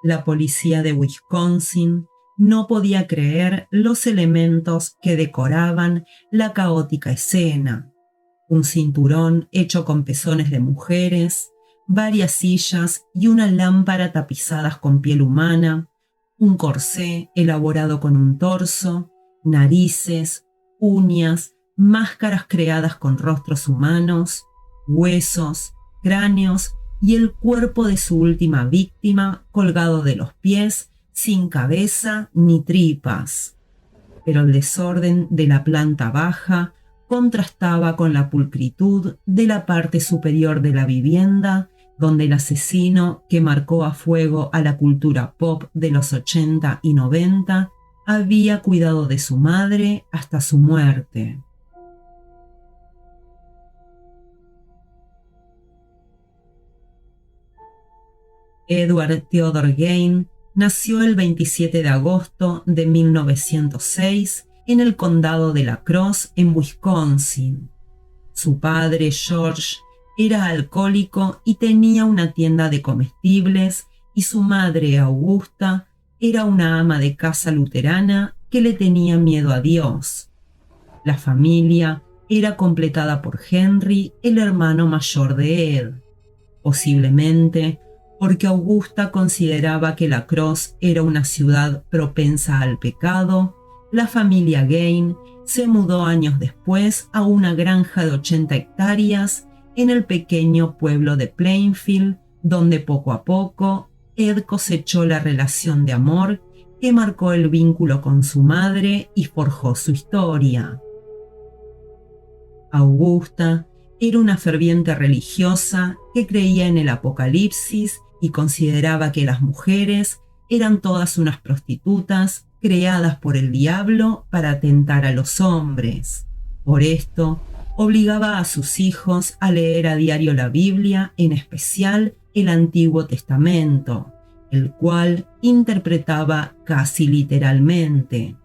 La policía de Wisconsin no podía creer los elementos que decoraban la caótica escena. Un cinturón hecho con pezones de mujeres, varias sillas y una lámpara tapizadas con piel humana, un corsé elaborado con un torso, narices, uñas, máscaras creadas con rostros humanos, huesos, cráneos y el cuerpo de su última víctima colgado de los pies, sin cabeza ni tripas. Pero el desorden de la planta baja contrastaba con la pulcritud de la parte superior de la vivienda, donde el asesino, que marcó a fuego a la cultura pop de los 80 y 90, había cuidado de su madre hasta su muerte. Edward Theodore Gain nació el 27 de agosto de 1906 en el condado de La Crosse, en Wisconsin. Su padre, George, era alcohólico y tenía una tienda de comestibles, y su madre, Augusta, era una ama de casa luterana que le tenía miedo a Dios. La familia era completada por Henry, el hermano mayor de Ed. Posiblemente porque Augusta consideraba que La Crosse era una ciudad propensa al pecado, la familia Gain se mudó años después a una granja de 80 hectáreas en el pequeño pueblo de Plainfield, donde poco a poco Ed cosechó la relación de amor que marcó el vínculo con su madre y forjó su historia. Augusta era una ferviente religiosa que creía en el apocalipsis y consideraba que las mujeres eran todas unas prostitutas creadas por el diablo para tentar a los hombres. Por esto, obligaba a sus hijos a leer a diario la Biblia, en especial el Antiguo Testamento, el cual interpretaba casi literalmente.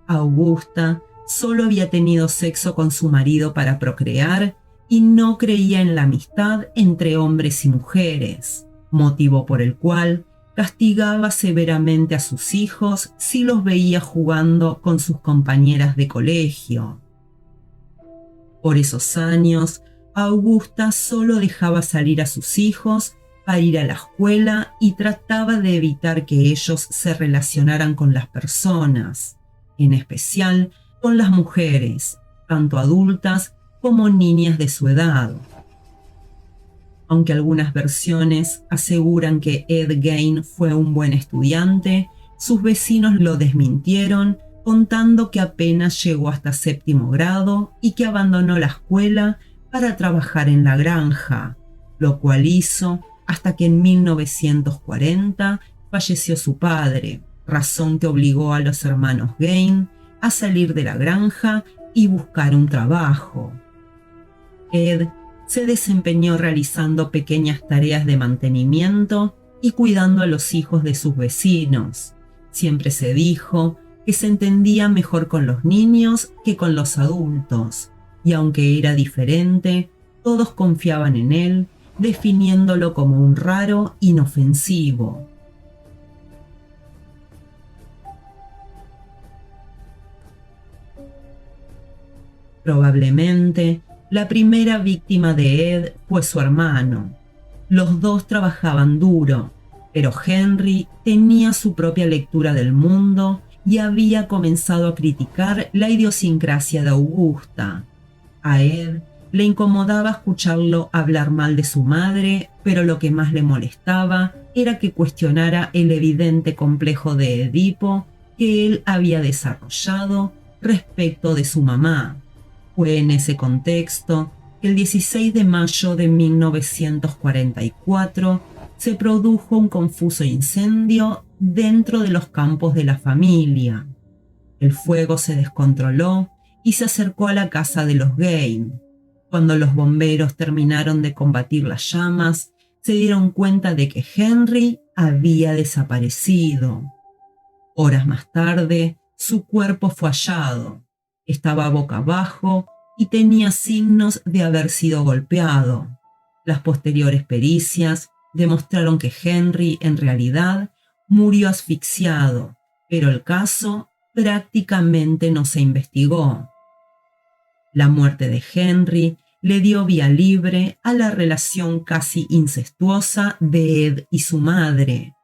Augusta solo había tenido sexo con su marido para procrear y no creía en la amistad entre hombres y mujeres, motivo por el cual castigaba severamente a sus hijos si los veía jugando con sus compañeras de colegio. Por esos años, Augusta solo dejaba salir a sus hijos para ir a la escuela y trataba de evitar que ellos se relacionaran con las personas, en especial con las mujeres, tanto adultas como niñas de su edad. Aunque algunas versiones aseguran que Ed Gain fue un buen estudiante, sus vecinos lo desmintieron, contando que apenas llegó hasta séptimo grado y que abandonó la escuela para trabajar en la granja, lo cual hizo hasta que en 1940 falleció su padre, razón que obligó a los hermanos Gain a salir de la granja y buscar un trabajo. Ed se desempeñó realizando pequeñas tareas de mantenimiento y cuidando a los hijos de sus vecinos. Siempre se dijo que se entendía mejor con los niños que con los adultos, y aunque era diferente, todos confiaban en él, definiéndolo como un raro inofensivo. Probablemente, la primera víctima de Ed fue su hermano. Los dos trabajaban duro, pero Henry tenía su propia lectura del mundo y había comenzado a criticar la idiosincrasia de Augusta. A Ed le incomodaba escucharlo hablar mal de su madre, pero lo que más le molestaba era que cuestionara el evidente complejo de Edipo que él había desarrollado respecto de su mamá. Fue en ese contexto que el 16 de mayo de 1944 se produjo un confuso incendio dentro de los campos de la familia. El fuego se descontroló y se acercó a la casa de los Gain. Cuando los bomberos terminaron de combatir las llamas, se dieron cuenta de que Henry había desaparecido. Horas más tarde, su cuerpo fue hallado. Estaba boca abajo y tenía signos de haber sido golpeado. Las posteriores pericias demostraron que Henry, en realidad, murió asfixiado, pero el caso prácticamente no se investigó. La muerte de Henry le dio vía libre a la relación casi incestuosa de Ed y su madre,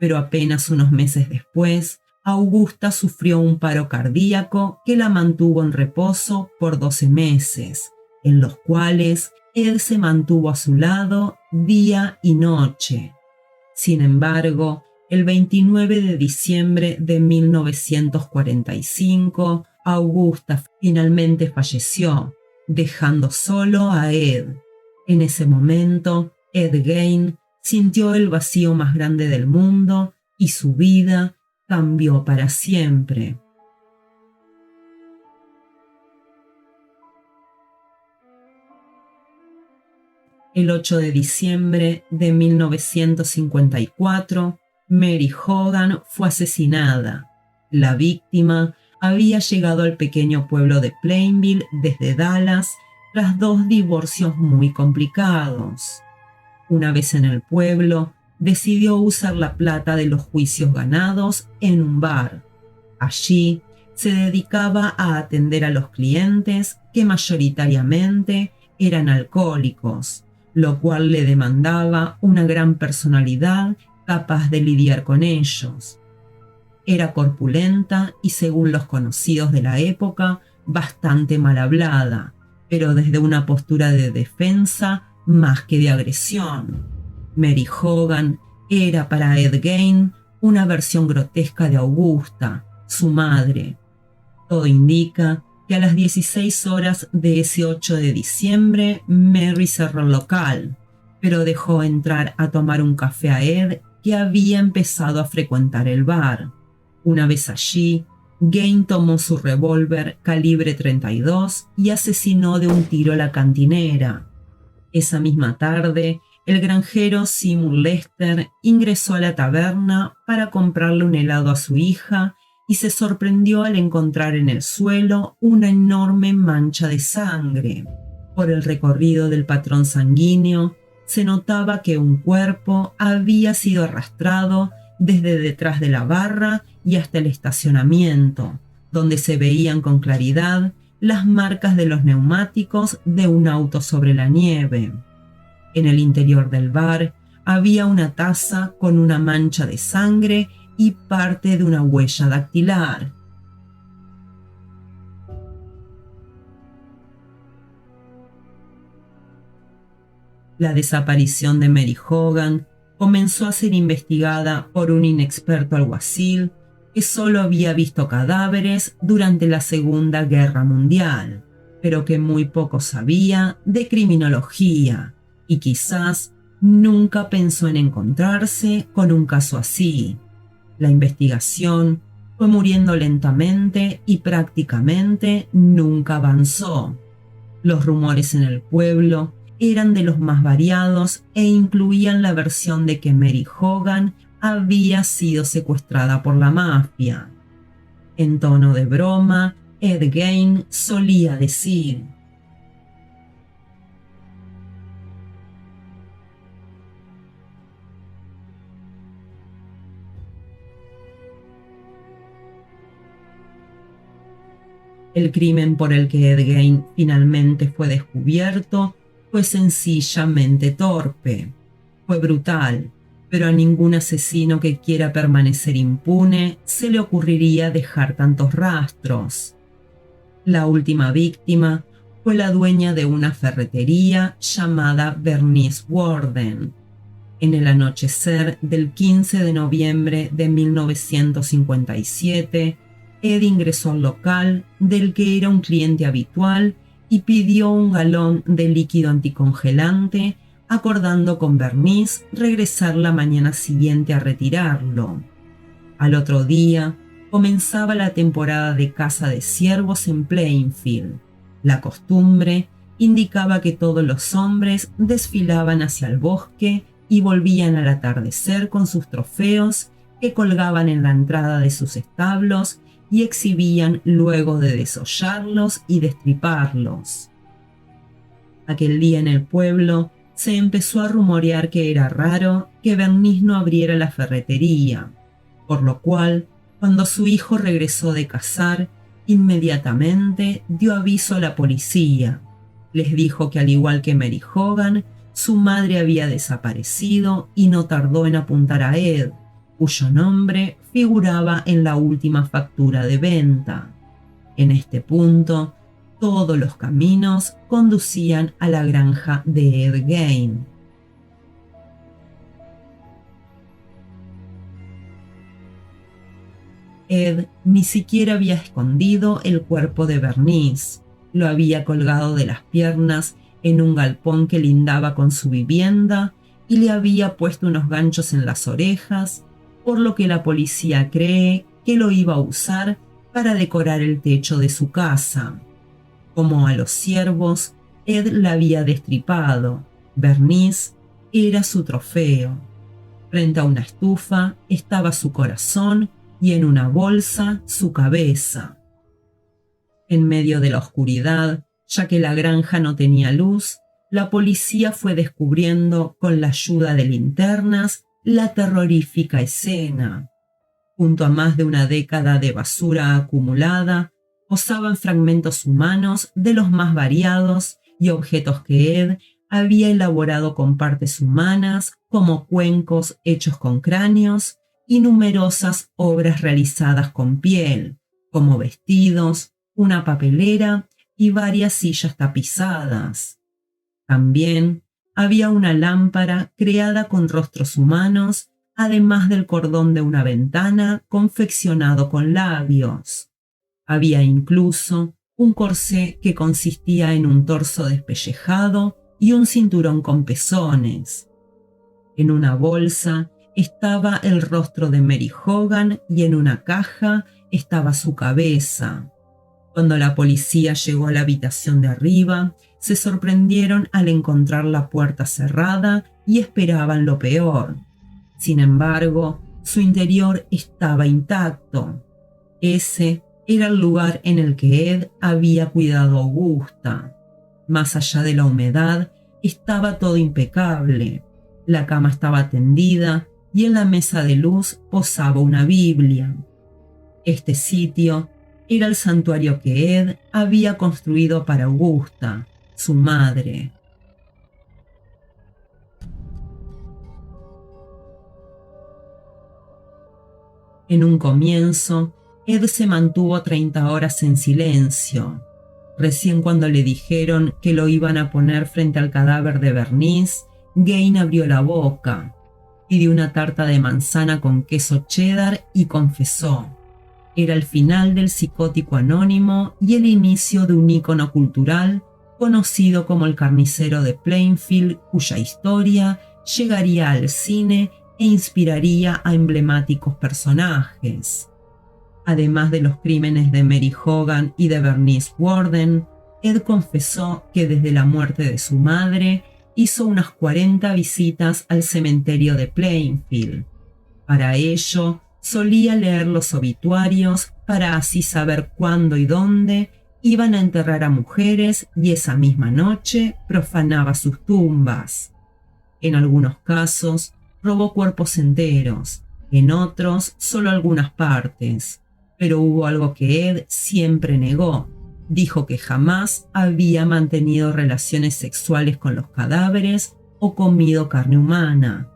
pero apenas unos meses después, Augusta sufrió un paro cardíaco que la mantuvo en reposo por 12 meses, en los cuales Ed se mantuvo a su lado día y noche. Sin embargo, el 29 de diciembre de 1945, Augusta finalmente falleció, dejando solo a Ed. En ese momento, Ed Gein sintió el vacío más grande del mundo y su vida cambió para siempre. El 8 de diciembre de 1954, Mary Hogan fue asesinada. La víctima había llegado al pequeño pueblo de Plainville desde Dallas tras 2 divorcios muy complicados. Una vez en el pueblo, decidió usar la plata de los juicios ganados en un bar. Allí se dedicaba a atender a los clientes que mayoritariamente eran alcohólicos, lo cual le demandaba una gran personalidad capaz de lidiar con ellos. Era corpulenta y, según los conocidos de la época, bastante mal hablada, pero desde una postura de defensa más que de agresión. Mary Hogan era para Ed Gein una versión grotesca de Augusta, su madre. Todo indica que a las 16 horas de ese 8 de diciembre, Mary cerró el local, pero dejó entrar a tomar un café a Ed, que había empezado a frecuentar el bar. Una vez allí, Gein tomó su revólver calibre 32 y asesinó de un tiro a la cantinera. Esa misma tarde, el granjero Seymour Lester ingresó a la taberna para comprarle un helado a su hija y se sorprendió al encontrar en el suelo una enorme mancha de sangre. Por el recorrido del patrón sanguíneo, se notaba que un cuerpo había sido arrastrado desde detrás de la barra y hasta el estacionamiento, donde se veían con claridad las marcas de los neumáticos de un auto sobre la nieve. En el interior del bar había una taza con una mancha de sangre y parte de una huella dactilar. La desaparición de Mary Hogan comenzó a ser investigada por un inexperto alguacil que solo había visto cadáveres durante la Segunda Guerra Mundial, pero que muy poco sabía de criminología y quizás nunca pensó en encontrarse con un caso así. La investigación fue muriendo lentamente y prácticamente nunca avanzó. Los rumores en el pueblo eran de los más variados e incluían la versión de que Mary Hogan había sido secuestrada por la mafia. En tono de broma, Ed Gein solía decir: el crimen por el que Ed Gein finalmente fue descubierto fue sencillamente torpe. Fue brutal, pero a ningún asesino que quiera permanecer impune se le ocurriría dejar tantos rastros. La última víctima fue la dueña de una ferretería llamada Bernice Warden. En el anochecer del 15 de noviembre de 1957, Ed ingresó al local del que era un cliente habitual y pidió un galón de líquido anticongelante, acordando con Bernice regresar la mañana siguiente a retirarlo. Al otro día, comenzaba la temporada de caza de ciervos en Plainfield. La costumbre indicaba que todos los hombres desfilaban hacia el bosque y volvían al atardecer con sus trofeos que colgaban en la entrada de sus establos y exhibían luego de desollarlos y destriparlos. Aquel día en el pueblo se empezó a rumorear que era raro que Bernice no abriera la ferretería. por lo cual, cuando su hijo regresó de cazar, inmediatamente dio aviso a la policía. Les dijo que al igual que Mary Hogan, su madre había desaparecido y no tardó en apuntar a Ed, cuyo nombre figuraba en la última factura de venta. En este punto, todos los caminos conducían a la granja de Ed Gein. Ed ni siquiera había escondido el cuerpo de Bernice. Lo había colgado de las piernas en un galpón que lindaba con su vivienda y le había puesto unos ganchos en las orejas, por lo que la policía cree que lo iba a usar para decorar el techo de su casa. Como a los ciervos, Ed la había destripado. Bernice era su trofeo. Frente a una estufa estaba su corazón y en una bolsa su cabeza. En medio de la oscuridad, ya que la granja no tenía luz, la policía fue descubriendo con la ayuda de linternas la terrorífica escena. Junto a más de una década de basura acumulada, posaban fragmentos humanos de los más variados y objetos que Ed había elaborado con partes humanas, como cuencos hechos con cráneos y numerosas obras realizadas con piel, como vestidos, una papelera y varias sillas tapizadas. También había una lámpara creada con rostros humanos, además del cordón de una ventana confeccionado con labios. Había incluso un corsé que consistía en un torso despellejado y un cinturón con pezones. En una bolsa estaba el rostro de Mary Hogan y en una caja estaba su cabeza. Cuando la policía llegó a la habitación de arriba, se sorprendieron al encontrar la puerta cerrada y esperaban lo peor. Sin embargo, su interior estaba intacto. Ese era el lugar en el que Ed había cuidado a Augusta. Más allá de la humedad, estaba todo impecable. La cama estaba tendida y en la mesa de luz posaba una Biblia. Este sitio era el santuario que Ed había construido para Augusta, su madre. En un comienzo, Ed se mantuvo 30 horas en silencio. Recién cuando le dijeron que lo iban a poner frente al cadáver de Bernice, Gein abrió la boca, pidió una tarta de manzana con queso cheddar y confesó. Era el final del psicótico anónimo y el inicio de un ícono cultural conocido como el carnicero de Plainfield, cuya historia llegaría al cine e inspiraría a emblemáticos personajes. Además de los crímenes de Mary Hogan y de Bernice Worden, Ed confesó que desde la muerte de su madre hizo unas 40 visitas al cementerio de Plainfield. Para ello, solía leer los obituarios para así saber cuándo y dónde iban a enterrar a mujeres y esa misma noche profanaba sus tumbas. En algunos casos, robó cuerpos enteros, en otros solo algunas partes. Pero hubo algo que Ed siempre negó. Dijo que jamás había mantenido relaciones sexuales con los cadáveres o comido carne humana.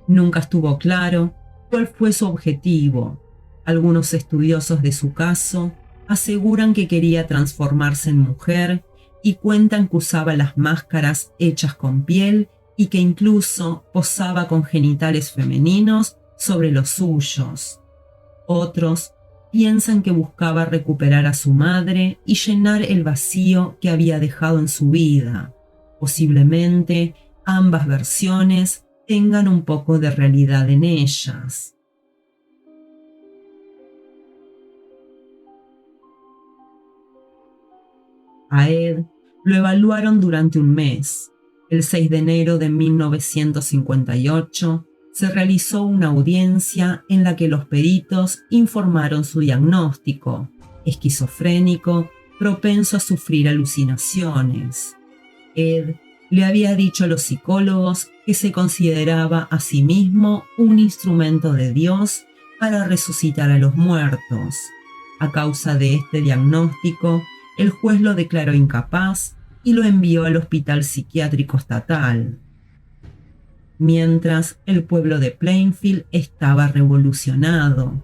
Nunca estuvo claro cuál fue su objetivo. Algunos estudiosos de su caso aseguran que quería transformarse en mujer y cuentan que usaba las máscaras hechas con piel y que incluso posaba con genitales femeninos sobre los suyos. Otros piensan que buscaba recuperar a su madre y llenar el vacío que había dejado en su vida. Posiblemente ambas versiones tengan un poco de realidad en ellas. A Ed lo evaluaron durante un mes. El 6 de enero de 1958 se realizó una audiencia en la que los peritos informaron su diagnóstico: esquizofrénico, propenso a sufrir alucinaciones. Ed le había dicho a los psicólogos que se consideraba a sí mismo un instrumento de Dios para resucitar a los muertos. A causa de este diagnóstico, el juez lo declaró incapaz y lo envió al hospital psiquiátrico estatal. Mientras, el pueblo de Plainfield estaba revolucionado.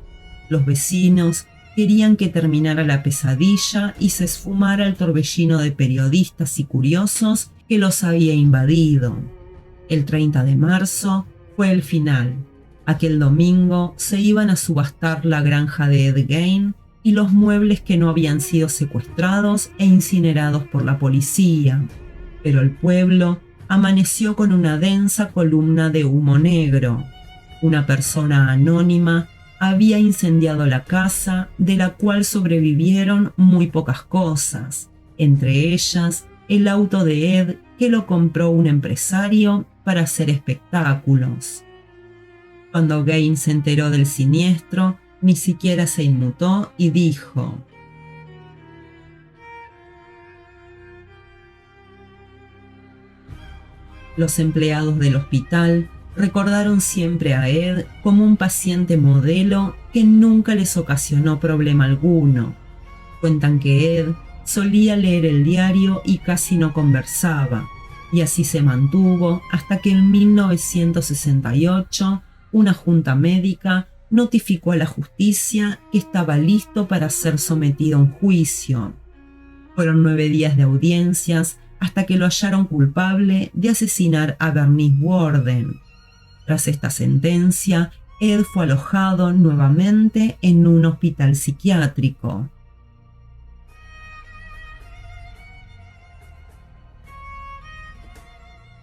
Los vecinos querían que terminara la pesadilla y se esfumara el torbellino de periodistas y curiosos que los había invadido. El 30 de marzo fue el final. Aquel domingo se iban a subastar la granja de Ed Gein y los muebles que no habían sido secuestrados e incinerados por la policía. Pero el pueblo amaneció con una densa columna de humo negro. Una persona anónima había incendiado la casa, de la cual sobrevivieron muy pocas cosas, entre ellas el auto de Ed, que lo compró un empresario para hacer espectáculos. Cuando Gein se enteró del siniestro, ni siquiera se inmutó y dijo: los empleados del hospital recordaron siempre a Ed como un paciente modelo que nunca les ocasionó problema alguno. Cuentan que Ed solía leer el diario y casi no conversaba, y así se mantuvo hasta que en 1968 una junta médica notificó a la justicia que estaba listo para ser sometido a un juicio. Fueron 9 días de audiencias hasta que lo hallaron culpable de asesinar a Bernice Worden. Tras esta sentencia, Ed fue alojado nuevamente en un hospital psiquiátrico.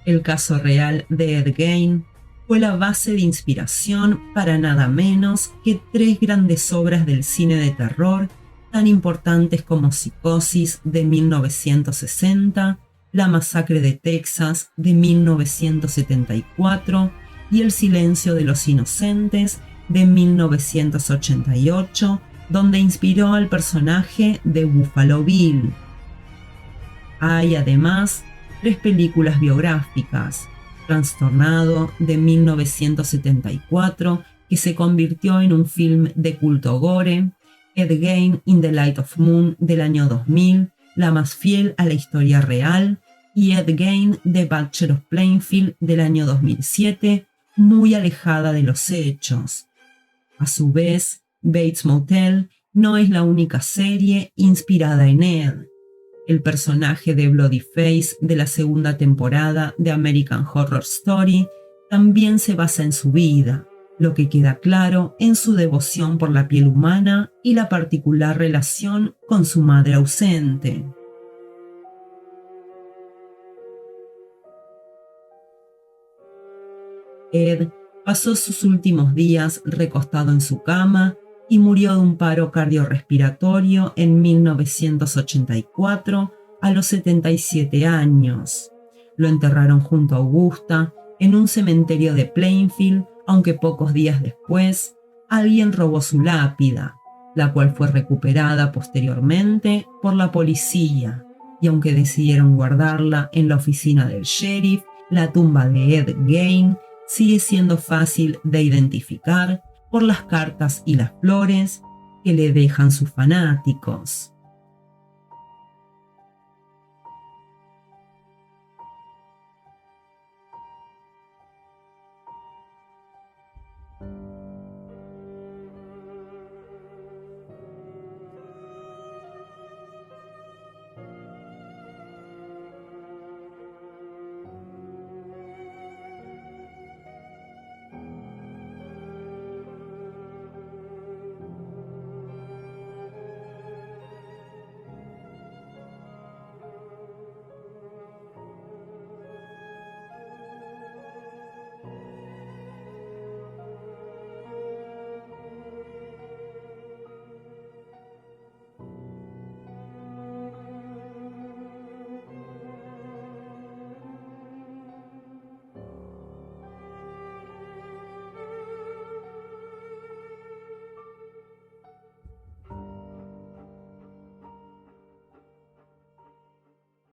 El caso real de Ed Gein fue la base de inspiración para nada menos que 3 grandes obras del cine de terror tan importantes como Psicosis de 1960, La Masacre de Texas de 1974 y El Silencio de los Inocentes de 1988, donde inspiró al personaje de Buffalo Bill. Hay además 3 películas biográficas: Trastornado de 1974, que se convirtió en un film de culto gore; Ed Gein in the Light of Moon del año 2000, la más fiel a la historia real; y Ed Gein The Butcher of Plainfield del año 2007, muy alejada de los hechos. A su vez, Bates Motel no es la única serie inspirada en Ed. El personaje de Bloody Face de la segunda temporada de American Horror Story también se basa en su vida, lo que queda claro en su devoción por la piel humana y la particular relación con su madre ausente. Ed pasó sus últimos días recostado en su cama y murió de un paro cardiorrespiratorio en 1984 a los 77 años. Lo enterraron junto a Augusta en un cementerio de Plainfield, aunque pocos días después alguien robó su lápida, la cual fue recuperada posteriormente por la policía, y aunque decidieron guardarla en la oficina del sheriff, la tumba de Ed Gein sigue siendo fácil de identificar por las cartas y las flores que le dejan sus fanáticos.